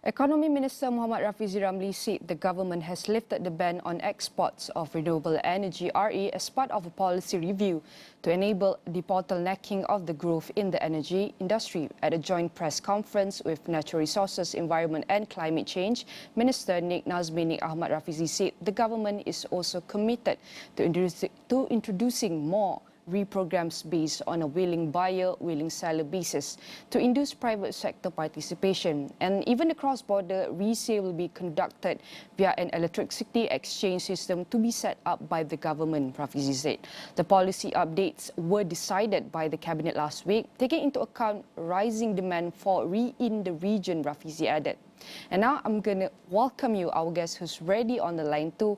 Economy Minister Muhammad Rafizi Ramli said the government has lifted the ban on exports of renewable energy (RE) as part of a policy review to enable debottlenecking of the growth in the energy industry. At a joint press conference with Natural Resources, Environment and Climate Change, Minister Nik Nazmi Ahmad Rafizi said the government is also committed to introducing more programs based on a willing buyer, willing seller basis to induce private sector participation. And even the cross-border resale will be conducted via an electricity exchange system to be set up by the government, Rafizi said. The policy updates were decided by the cabinet last week, taking into account rising demand for in the region, Rafizi added. And now I'm going to welcome you, our guest who's ready on the line to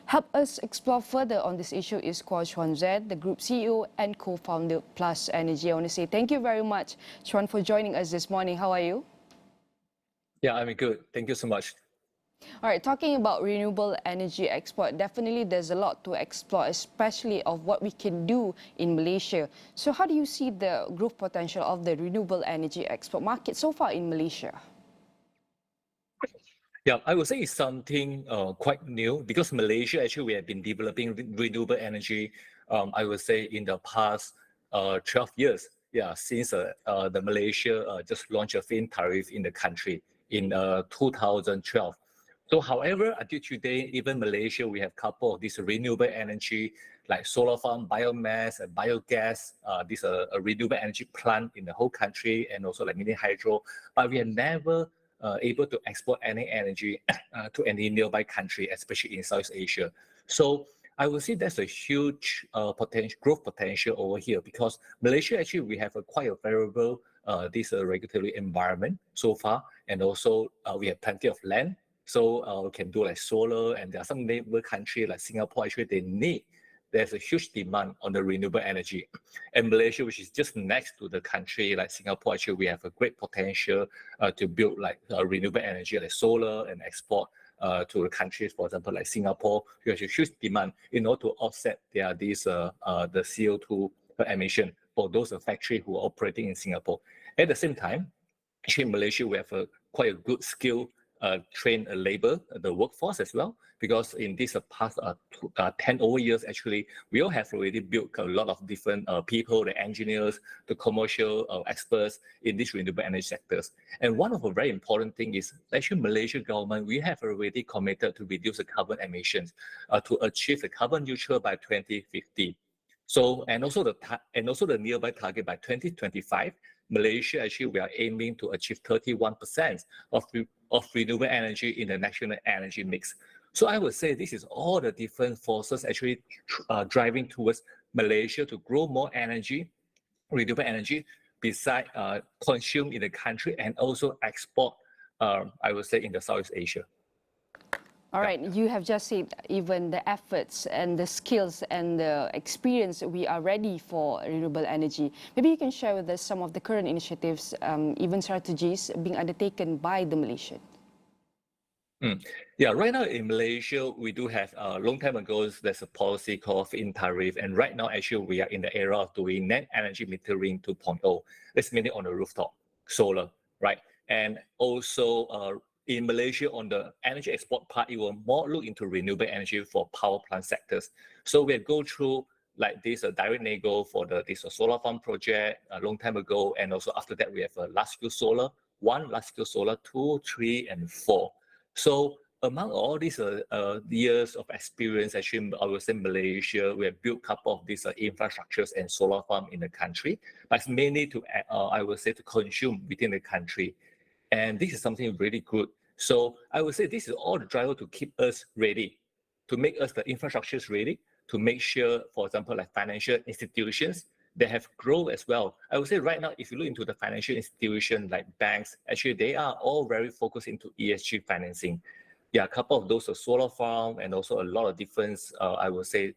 help us explore further on this issue is Kwa Chuan Zed, the Group CEO and co-founder Plus Energy. I want to say thank you very much, Chuan, for joining us this morning. How are you? Yeah, I'm good. Thank you so much. All right, talking about renewable energy export, definitely there's a lot to explore, especially of what we can do in Malaysia. So how do you see the growth potential of the renewable energy export market so far in Malaysia? Yeah, I would say it's something quite new because Malaysia, actually, we have been developing renewable energy, I would say, in the past 12 years. Yeah, since the Malaysia just launched a feed-in tariff in the country in 2012. So, however, until today, even Malaysia, we have a couple of these renewable energy like solar farm, biomass, and biogas. This a renewable energy plant in the whole country, and also like mini hydro. But we have never able to export any energy to any nearby country, especially in Southeast Asia. So I would say that's a huge growth potential over here because Malaysia actually we have quite a favorable this regulatory environment so far, and also we have plenty of land, so we can do like solar, and there are some neighbor countries like Singapore actually there's a huge demand on the renewable energy. And Malaysia, which is just next to the country like Singapore, actually we have a great potential to build like renewable energy like solar and export to the countries, for example, like Singapore, who has a huge demand in order to offset the CO2 emission for those factories who are operating in Singapore. At the same time, actually in Malaysia, we have quite a good skill trained labor, the workforce as well, because in this past 10 over years, actually, we all have already built a lot of different people, the engineers, the commercial experts in these renewable energy sectors. And one of the very important thing is actually Malaysia government, we have already committed to reduce the carbon emissions to achieve the carbon neutral by 2050. So, and also the nearby target by 2025, Malaysia, actually, we are aiming to achieve 31% of renewable energy in the national energy mix. So I would say this is all the different forces actually driving towards Malaysia to grow more energy, renewable energy, beside consume in the country and also export, I would say, in the Southeast Asia. All right, you have just said even the efforts and the skills and the experience, we are ready for renewable energy. Maybe you can share with us some of the current initiatives, even strategies being undertaken by the Malaysian. Yeah, right now in Malaysia, we do have a long time ago, there's a policy called feed-in tariff. And right now, actually, we are in the era of doing net energy metering 2.0. That's mainly on the rooftop, solar, right? And also, in Malaysia, on the energy export part, it will more look into renewable energy for power plant sectors. So we'll go through like this direct nego for this solar farm project a long time ago. And also after that, we have a large-scale solar, 1, large-scale solar, 2, 3, and 4. So among all these years of experience, actually, I would say Malaysia, we have built a couple of these infrastructures and solar farm in the country, but it's mainly to, I would say, to consume within the country. And this is something really good. So I would say this is all the driver to keep us ready, to make us the infrastructures ready, to make sure, for example, like financial institutions, they have growth as well. I would say right now, if you look into the financial institutions like banks, actually they are all very focused into ESG financing. Yeah, a couple of those are solar farm and also a lot of different, I would say,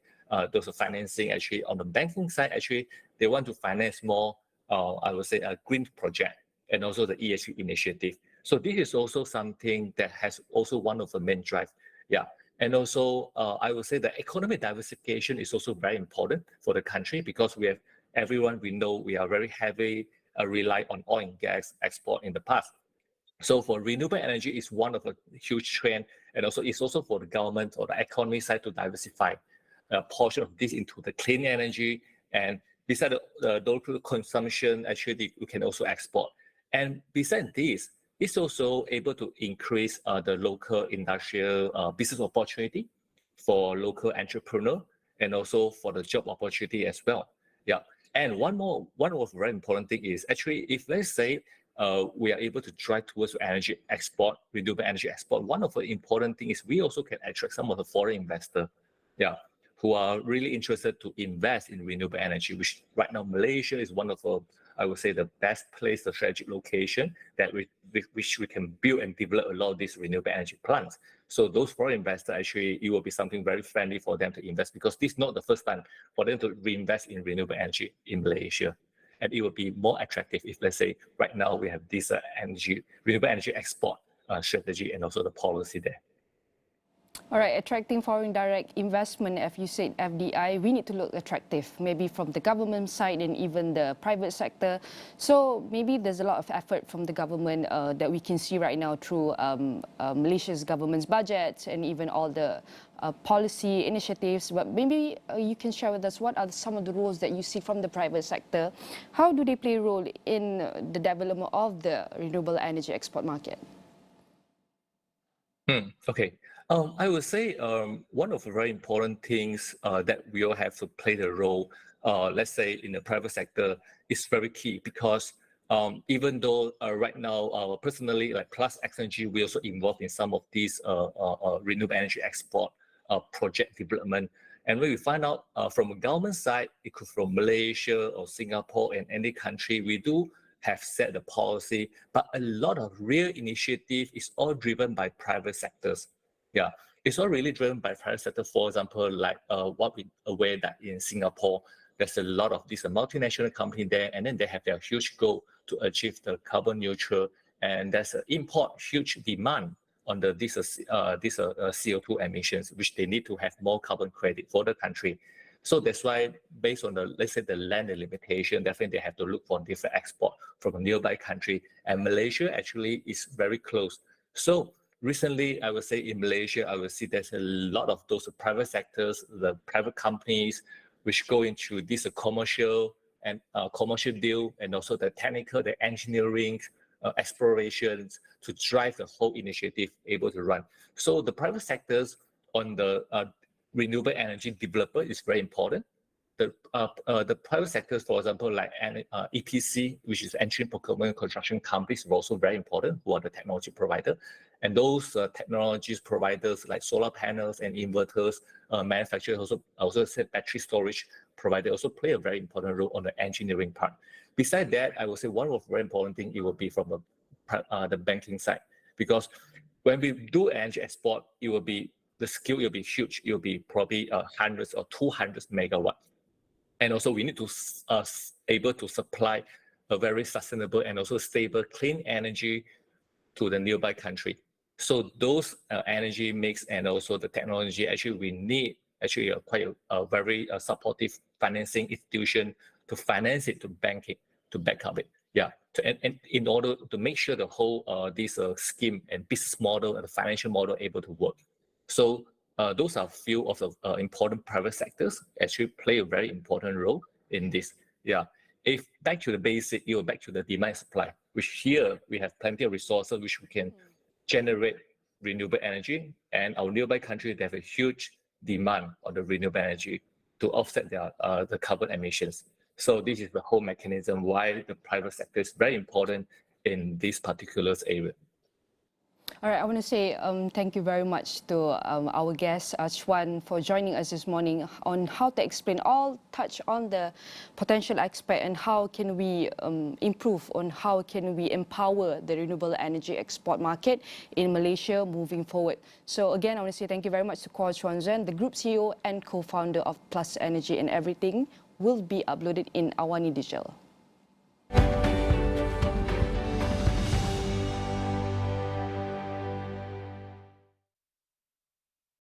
those are financing actually on the banking side, actually, they want to finance more, I would say, a green project and also the ESG initiative. So this is also something that has also one of the main drive. Yeah. And also, I would say the economic diversification is also very important for the country because we have everyone we know we are very heavy rely on oil and gas export in the past. So for renewable energy is one of a huge trend, and also it's also for the government or the economy side to diversify a portion of this into the clean energy. And beside the local consumption, actually we can also export. And besides this, it's also able to increase the local industrial business opportunity for local entrepreneur and also for the job opportunity as well. Yeah. And one more very important thing is actually if let's say we are able to drive towards energy export, renewable energy export, one of the important things is we also can attract some of the foreign investors, yeah, who are really interested to invest in renewable energy, which right now Malaysia is one of the, I would say, the best place, the strategic location that which we can build and develop a lot of these renewable energy plants. So those foreign investors, actually, it will be something very friendly for them to invest because this is not the first time for them to reinvest in renewable energy in Malaysia. And it will be more attractive if, let's say, right now we have this renewable energy export strategy and also the policy there. All right, attracting foreign direct investment, as you said, FDI, we need to look attractive, maybe from the government side and even the private sector. So maybe there's a lot of effort from the government that we can see right now through Malaysia's government's budget and even all the policy initiatives. But maybe you can share with us what are some of the roles that you see from the private sector. How do they play a role in the development of the renewable energy export market? Okay. I would say one of the very important things that we all have to play the role, let's say in the private sector, is very key because even though right now, personally, like Plus XNG, we also involved in some of these renewable energy export project development. And when we find out from a government side, it could from Malaysia or Singapore and any country, we do have set the policy, but a lot of real initiative is all driven by private sectors. Yeah, it's all really driven by private sector. For example, like what we aware that in Singapore, there's a lot of these multinational company there, and then they have their huge goal to achieve the carbon neutral, and there's an import huge demand on the this CO2 emissions, which they need to have more carbon credit for the country. So that's why, based on the, let's say, the land limitation, definitely they have to look for different export from a nearby country. And Malaysia actually is very close. So recently, I would say in Malaysia, I would see there's a lot of those private sectors, the private companies, which go into this commercial deal, and also the technical, the engineering, explorations to drive the whole initiative able to run. So the private sectors on the renewable energy developer is very important. The private sectors, for example, like EPC, which is engineering, procurement, construction companies, are also very important, who are the technology provider. And those technologies providers like solar panels and inverters, manufacturers, also said battery storage provider also play a very important role on the engineering part. Besides that, I would say one of the very important thing, it will be from the banking side, because when we do energy export, it will be the scale will be huge. It will be probably hundreds or 200 megawatts. And also we need to able to supply a very sustainable and also stable clean energy to the nearby country. So those energy mix and also the technology, actually we need actually quite a very supportive financing institution to finance it, to bank it, to back up it. Yeah, and in order to make sure the whole this scheme and business model and the financial model able to work. So those are few of the important private sectors actually play a very important role in this. Yeah, if back to the basic, you know, back to the demand supply, which here we have plenty of resources which we can generate renewable energy, and our nearby country, they have a huge demand on the renewable energy to offset their the carbon emissions. So this is the whole mechanism why the private sector is very important in this particular area. All right, I want to say thank you very much to our guest, Chuan, for joining us this morning on how to explain touch on the potential aspect and how can we improve on how can we empower the renewable energy export market in Malaysia moving forward. So again, I want to say thank you very much to Chuan Zhen, the Group CEO and co-founder of Plus Energy and Everything, will be uploaded in AWANI Digital.